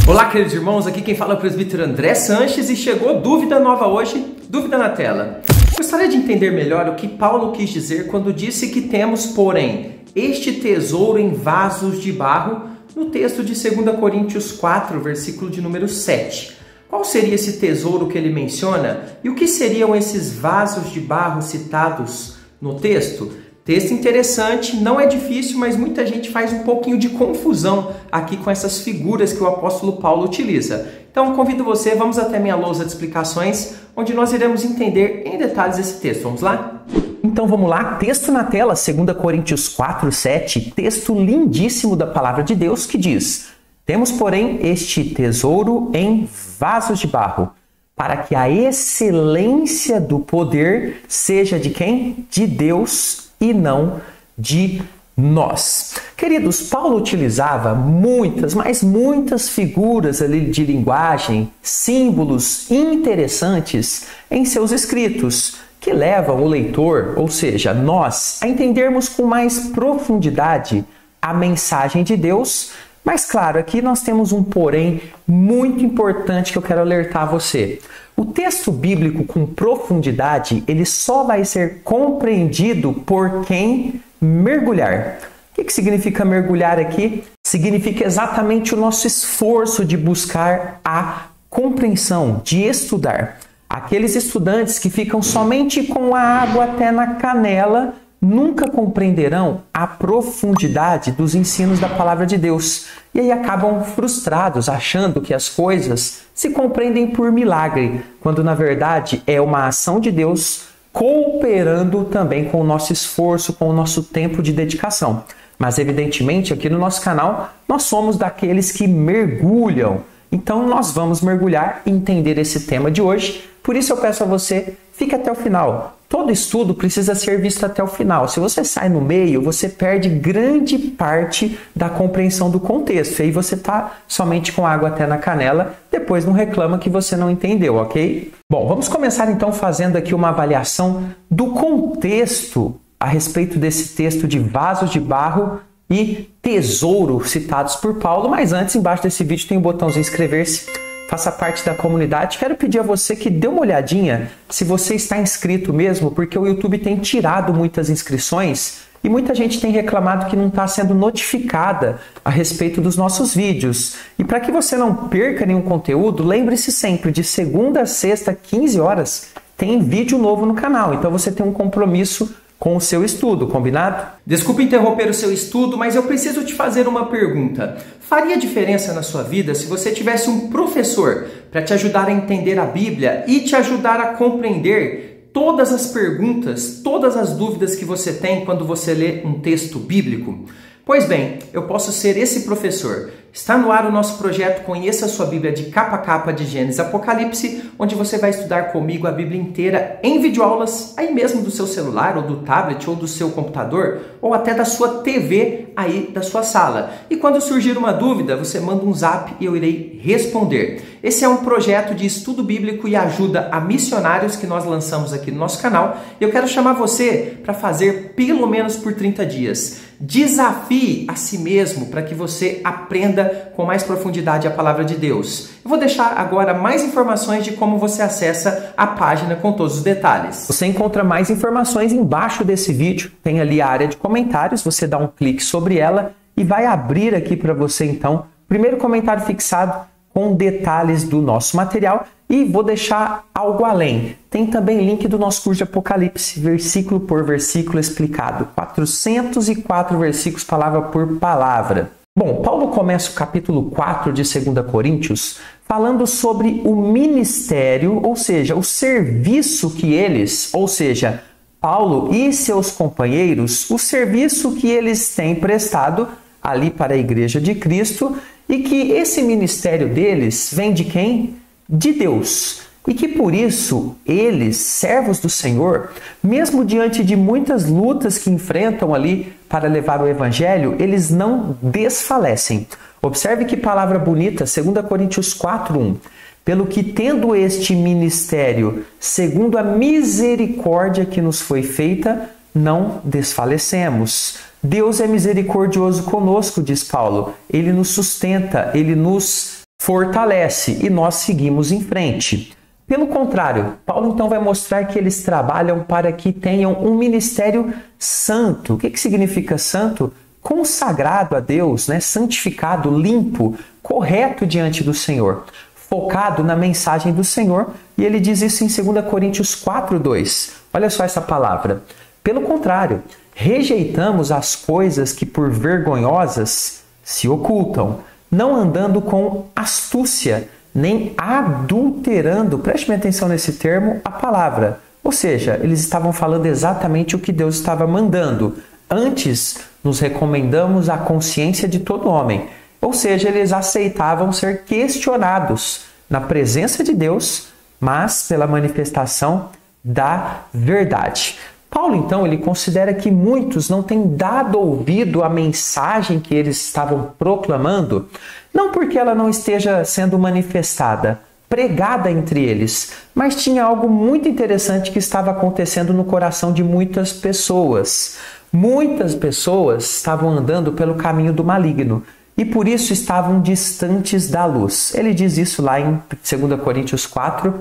Olá, queridos irmãos, aqui quem fala é o presbítero André Sanches e chegou dúvida nova hoje, dúvida na tela. Gostaria de entender melhor o que Paulo quis dizer quando disse que temos, porém, este tesouro em vasos de barro no texto de 2 Coríntios 4, versículo de número 7. Qual seria esse tesouro que ele menciona e o que seriam esses vasos de barro citados no texto? Texto interessante, não é difícil, mas muita gente faz um pouquinho de confusão aqui com essas figuras que o apóstolo Paulo utiliza. Então, convido você, vamos até minha lousa de explicações, onde nós iremos entender em detalhes esse texto. Vamos lá? Então vamos lá, texto na tela, 2 Coríntios 4, 7, texto lindíssimo da palavra de Deus que diz: temos, porém, este tesouro em vasos de barro, para que a excelência do poder seja de quem? De Deus e não de nós. Queridos, Paulo utilizava muitas figuras ali de linguagem, símbolos interessantes em seus escritos, que levam o leitor, ou seja, nós, a entendermos com mais profundidade a mensagem de Deus. Mas claro, aqui nós temos um porém muito importante que eu quero alertar você. O texto bíblico com profundidade, ele só vai ser compreendido por quem mergulhar. O que significa mergulhar aqui? Significa exatamente o nosso esforço de buscar a compreensão, de estudar. Aqueles estudantes que ficam somente com a água até na canela nunca compreenderão a profundidade dos ensinos da palavra de Deus. E aí acabam frustrados, achando que as coisas se compreendem por milagre, quando na verdade é uma ação de Deus cooperando também com o nosso esforço, com o nosso tempo de dedicação. Mas evidentemente aqui no nosso canal nós somos daqueles que mergulham. Então nós vamos mergulhar e entender esse tema de hoje. Por isso eu peço a você, fique até o final. Todo estudo precisa ser visto até o final. Se você sai no meio, você perde grande parte da compreensão do contexto. E aí você está somente com água até na canela, depois não reclama que você não entendeu, ok? Bom, vamos começar então fazendo aqui uma avaliação do contexto a respeito desse texto de vasos de barro e tesouro citados por Paulo. Mas antes, embaixo desse vídeo tem um botãozinho inscrever-se. Faça parte da comunidade. Quero pedir a você que dê uma olhadinha se você está inscrito mesmo, porque o YouTube tem tirado muitas inscrições e muita gente tem reclamado que não está sendo notificada a respeito dos nossos vídeos. E para que você não perca nenhum conteúdo, lembre-se sempre, de segunda a sexta, 15 horas, tem vídeo novo no canal. Então você tem um compromisso com o seu estudo, combinado? Desculpe interromper o seu estudo, mas eu preciso te fazer uma pergunta. Faria diferença na sua vida se você tivesse um professor para te ajudar a entender a Bíblia e te ajudar a compreender todas as perguntas, todas as dúvidas que você tem quando você lê um texto bíblico? Pois bem, eu posso ser esse professor. Está no ar o nosso projeto Conheça a Sua Bíblia de capa a capa de Gênesis a Apocalipse, onde você vai estudar comigo a Bíblia inteira em videoaulas, aí mesmo do seu celular, ou do tablet, ou do seu computador, ou até da sua TV aí da sua sala. E quando surgir uma dúvida, você manda um zap e eu irei responder. Esse é um projeto de estudo bíblico e ajuda a missionários que nós lançamos aqui no nosso canal. E eu quero chamar você para fazer pelo menos por 30 dias. Desafie a si mesmo para que você aprenda com mais profundidade a palavra de Deus. Eu vou deixar agora mais informações de como você acessa a página com todos os detalhes. Você encontra mais informações embaixo desse vídeo, tem ali a área de comentários, você dá um clique sobre ela e vai abrir aqui para você então o primeiro comentário fixado com detalhes do nosso material. E vou deixar algo além. Tem também link do nosso curso de Apocalipse, versículo por versículo explicado. 404 versículos, palavra por palavra. Bom, Paulo começa o capítulo 4 de 2 Coríntios falando sobre o ministério, ou seja, o serviço que eles, ou seja, Paulo e seus companheiros, o serviço que eles têm prestado ali para a Igreja de Cristo, e que esse ministério deles vem de quem? De Deus. E que por isso eles, servos do Senhor, mesmo diante de muitas lutas que enfrentam ali para levar o Evangelho, eles não desfalecem. Observe que palavra bonita, 2 Coríntios 4:1. Pelo que tendo este ministério, segundo a misericórdia que nos foi feita, não desfalecemos. Deus é misericordioso conosco, diz Paulo. Ele nos sustenta, ele nos fortalece e nós seguimos em frente. Pelo contrário, Paulo então vai mostrar que eles trabalham para que tenham um ministério santo. O que significa santo? Consagrado a Deus, né? Santificado, limpo, correto diante do Senhor, focado na mensagem do Senhor. E ele diz isso em 2 Coríntios 4:2. Olha só essa palavra. Pelo contrário, rejeitamos as coisas que por vergonhosas se ocultam, não andando com astúcia, nem adulterando, preste bem atenção nesse termo, a palavra. Ou seja, eles estavam falando exatamente o que Deus estava mandando. Antes, nos recomendamos a consciência de todo homem. Ou seja, eles aceitavam ser questionados na presença de Deus, mas pela manifestação da verdade. Paulo, então, ele considera que muitos não têm dado ouvido à mensagem que eles estavam proclamando, não porque ela não esteja sendo manifestada, pregada entre eles, mas tinha algo muito interessante que estava acontecendo no coração de muitas pessoas. Muitas pessoas estavam andando pelo caminho do maligno e por isso estavam distantes da luz. Ele diz isso lá em 2 Coríntios 4,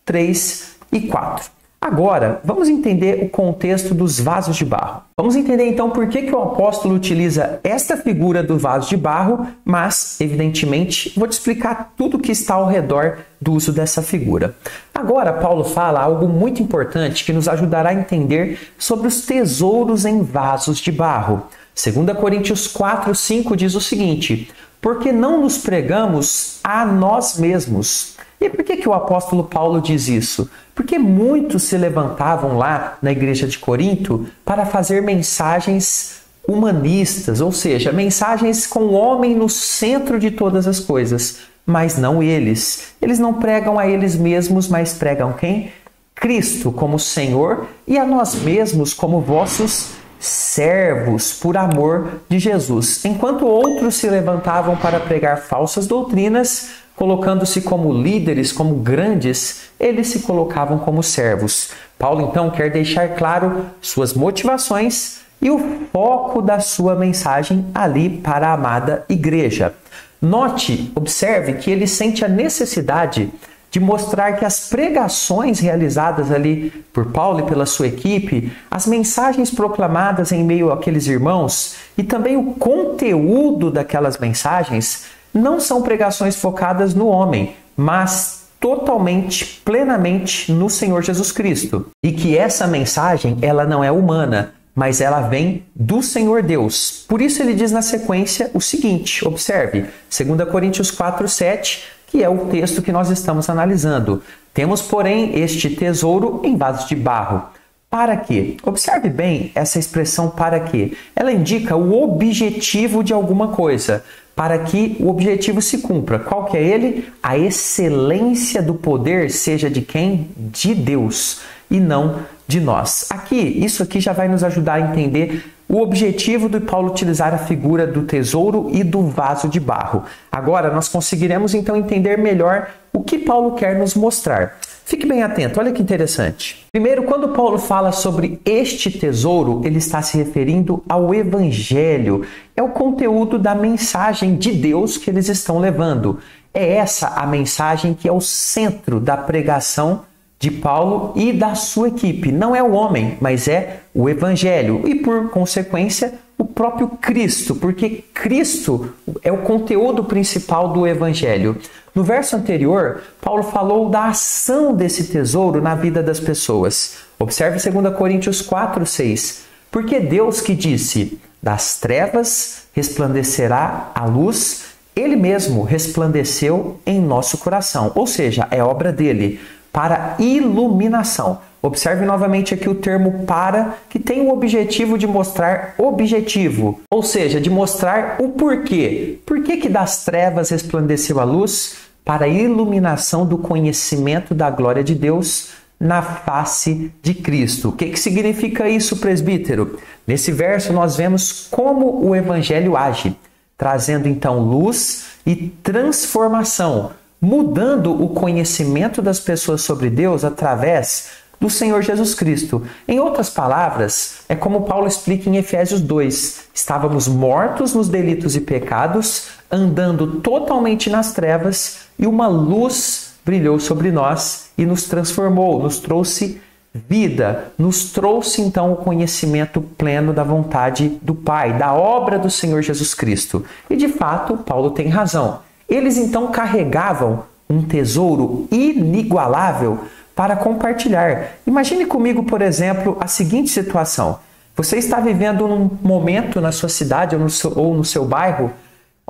3 e 4. Agora, vamos entender o contexto dos vasos de barro. Vamos entender então por que o apóstolo utiliza esta figura do vaso de barro, mas, evidentemente, vou te explicar tudo o que está ao redor do uso dessa figura. Agora, Paulo fala algo muito importante que nos ajudará a entender sobre os tesouros em vasos de barro. 2 Coríntios 4, 5 diz o seguinte: porque não nos pregamos a nós mesmos. E por que o apóstolo Paulo diz isso? Porque muitos se levantavam lá na igreja de Corinto para fazer mensagens humanistas, ou seja, mensagens com o homem no centro de todas as coisas, mas não eles. Eles não pregam a eles mesmos, mas pregam quem? Cristo como Senhor e a nós mesmos como vossos servos por amor de Jesus. Enquanto outros se levantavam para pregar falsas doutrinas, colocando-se como líderes, como grandes, eles se colocavam como servos. Paulo, então, quer deixar claro suas motivações e o foco da sua mensagem ali para a amada igreja. Note, observe que ele sente a necessidade de mostrar que as pregações realizadas ali por Paulo e pela sua equipe, as mensagens proclamadas em meio àqueles irmãos e também o conteúdo daquelas mensagens não são pregações focadas no homem, mas totalmente, plenamente no Senhor Jesus Cristo. E que essa mensagem, ela não é humana, mas ela vem do Senhor Deus. Por isso ele diz na sequência o seguinte, observe, 2 Coríntios 4, 7, que é o texto que nós estamos analisando. Temos, porém, este tesouro em vasos de barro. Para quê? Observe bem essa expressão para quê. Ela indica o objetivo de alguma coisa, para que o objetivo se cumpra. Qual que é ele? A excelência do poder seja de quem? De Deus e não de nós. Isso aqui já vai nos ajudar a entender o objetivo de Paulo utilizar a figura do tesouro e do vaso de barro. Agora nós conseguiremos então entender melhor o que Paulo quer nos mostrar. Fique bem atento, olha que interessante. Primeiro, quando Paulo fala sobre este tesouro, ele está se referindo ao Evangelho. É o conteúdo da mensagem de Deus que eles estão levando. É essa a mensagem que é o centro da pregação de Paulo e da sua equipe. Não é o homem, mas é o Evangelho. E, por consequência, o próprio Cristo, porque Cristo é o conteúdo principal do Evangelho. No verso anterior, Paulo falou da ação desse tesouro na vida das pessoas. Observe 2 Coríntios 4, 6. Porque Deus que disse, das trevas resplandecerá a luz, Ele mesmo resplandeceu em nosso coração. Ou seja, é obra dele, para iluminação. Observe novamente aqui o termo para, que tem o objetivo de mostrar objetivo, ou seja, de mostrar o porquê. Por que das trevas resplandeceu a luz? Para a iluminação do conhecimento da glória de Deus na face de Cristo. O que significa isso, presbítero? Nesse verso nós vemos como o Evangelho age, trazendo então luz e transformação, mudando o conhecimento das pessoas sobre Deus através do Senhor Jesus Cristo. Em outras palavras, é como Paulo explica em Efésios 2. Estávamos mortos nos delitos e pecados, andando totalmente nas trevas, e uma luz brilhou sobre nós e nos transformou, nos trouxe vida, nos trouxe então o conhecimento pleno da vontade do Pai, da obra do Senhor Jesus Cristo. E de fato, Paulo tem razão. Eles então carregavam um tesouro inigualável para compartilhar. Imagine comigo, por exemplo, a seguinte situação. Você está vivendo um momento na sua cidade ou no seu bairro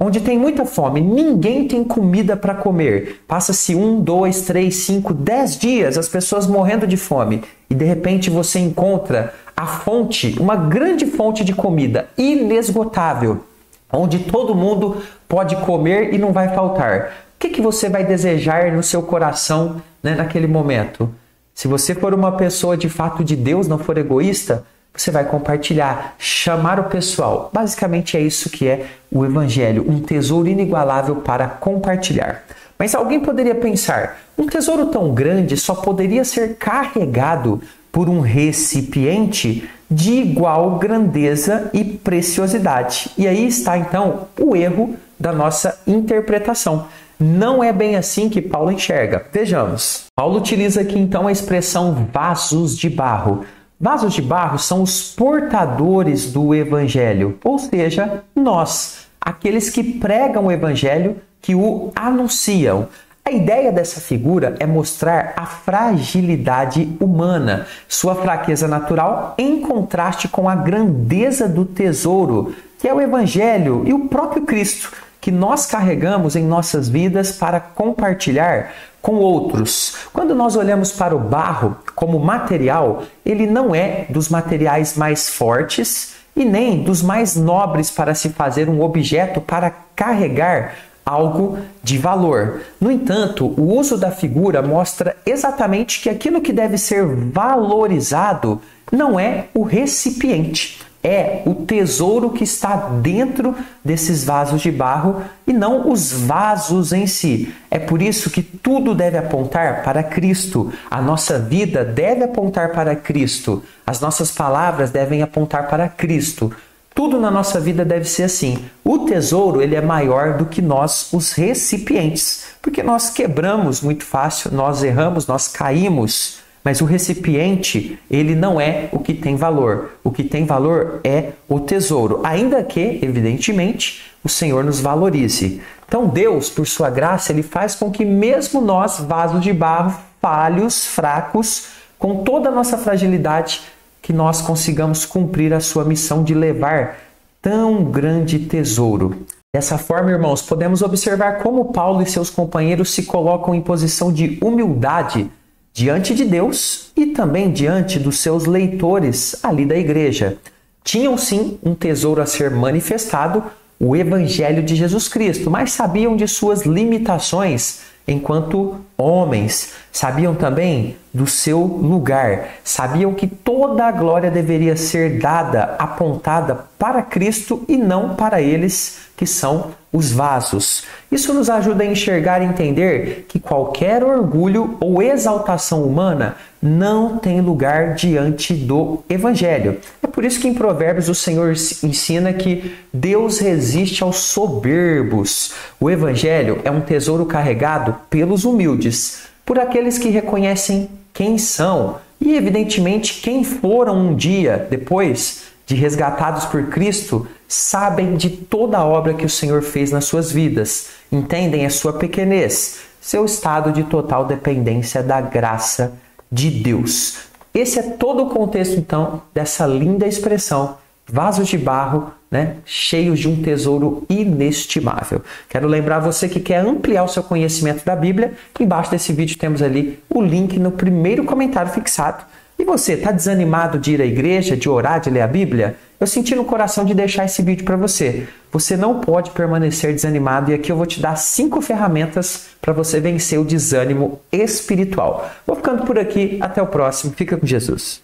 onde tem muita fome, ninguém tem comida para comer. Passa-se 1, 2, 3, 5, 10 dias, as pessoas morrendo de fome. E de repente você encontra a fonte, uma grande fonte de comida inesgotável, onde todo mundo pode comer e não vai faltar. O que você vai desejar no seu coração, né, naquele momento? Se você for uma pessoa de fato de Deus, não for egoísta, você vai compartilhar, chamar o pessoal. Basicamente é isso que é o Evangelho, um tesouro inigualável para compartilhar. Mas alguém poderia pensar, um tesouro tão grande só poderia ser carregado por um recipiente de igual grandeza e preciosidade. E aí está então o erro da nossa interpretação. Não é bem assim que Paulo enxerga. Vejamos. Paulo utiliza aqui então a expressão vasos de barro. Vasos de barro são os portadores do Evangelho, ou seja, nós, aqueles que pregam o Evangelho, que o anunciam. A ideia dessa figura é mostrar a fragilidade humana, sua fraqueza natural, em contraste com a grandeza do tesouro, que é o Evangelho e o próprio Cristo, que nós carregamos em nossas vidas para compartilhar com outros. Quando nós olhamos para o barro como material, ele não é dos materiais mais fortes e nem dos mais nobres para se fazer um objeto para carregar algo de valor. No entanto, o uso da figura mostra exatamente que aquilo que deve ser valorizado não é o recipiente, é o tesouro que está dentro desses vasos de barro e não os vasos em si. É por isso que tudo deve apontar para Cristo. A nossa vida deve apontar para Cristo. As nossas palavras devem apontar para Cristo. Tudo na nossa vida deve ser assim. O tesouro, ele é maior do que nós, os recipientes, porque nós quebramos muito fácil, nós erramos, nós caímos. Mas o recipiente, ele não é o que tem valor. O que tem valor é o tesouro, ainda que, evidentemente, o Senhor nos valorize. Então Deus, por sua graça, ele faz com que mesmo nós, vasos de barro, falhos, fracos, com toda a nossa fragilidade, que nós consigamos cumprir a sua missão de levar tão grande tesouro. Dessa forma, irmãos, podemos observar como Paulo e seus companheiros se colocam em posição de humildade diante de Deus e também diante dos seus leitores ali da igreja. Tinham sim um tesouro a ser manifestado, o Evangelho de Jesus Cristo, mas sabiam de suas limitações enquanto homens, sabiam também do seu lugar, sabiam que toda a glória deveria ser dada, apontada para Cristo e não para eles que são os vasos. Isso nos ajuda a enxergar e entender que qualquer orgulho ou exaltação humana não tem lugar diante do Evangelho. É por isso que em Provérbios o Senhor ensina que Deus resiste aos soberbos. O Evangelho é um tesouro carregado pelos humildes, por aqueles que reconhecem quem são e, evidentemente, quem foram um dia depois de resgatados por Cristo, sabem de toda a obra que o Senhor fez nas suas vidas, entendem a sua pequenez, seu estado de total dependência da graça de Deus. Esse é todo o contexto, então, dessa linda expressão, vasos de barro, cheios de um tesouro inestimável. Quero lembrar você que quer ampliar o seu conhecimento da Bíblia, embaixo desse vídeo temos ali o link no primeiro comentário fixado. E você, está desanimado de ir à igreja, de orar, de ler a Bíblia? Eu senti no coração de deixar esse vídeo para você. Você não pode permanecer desanimado e aqui eu vou te dar 5 ferramentas para você vencer o desânimo espiritual. Vou ficando por aqui, até o próximo. Fica com Jesus.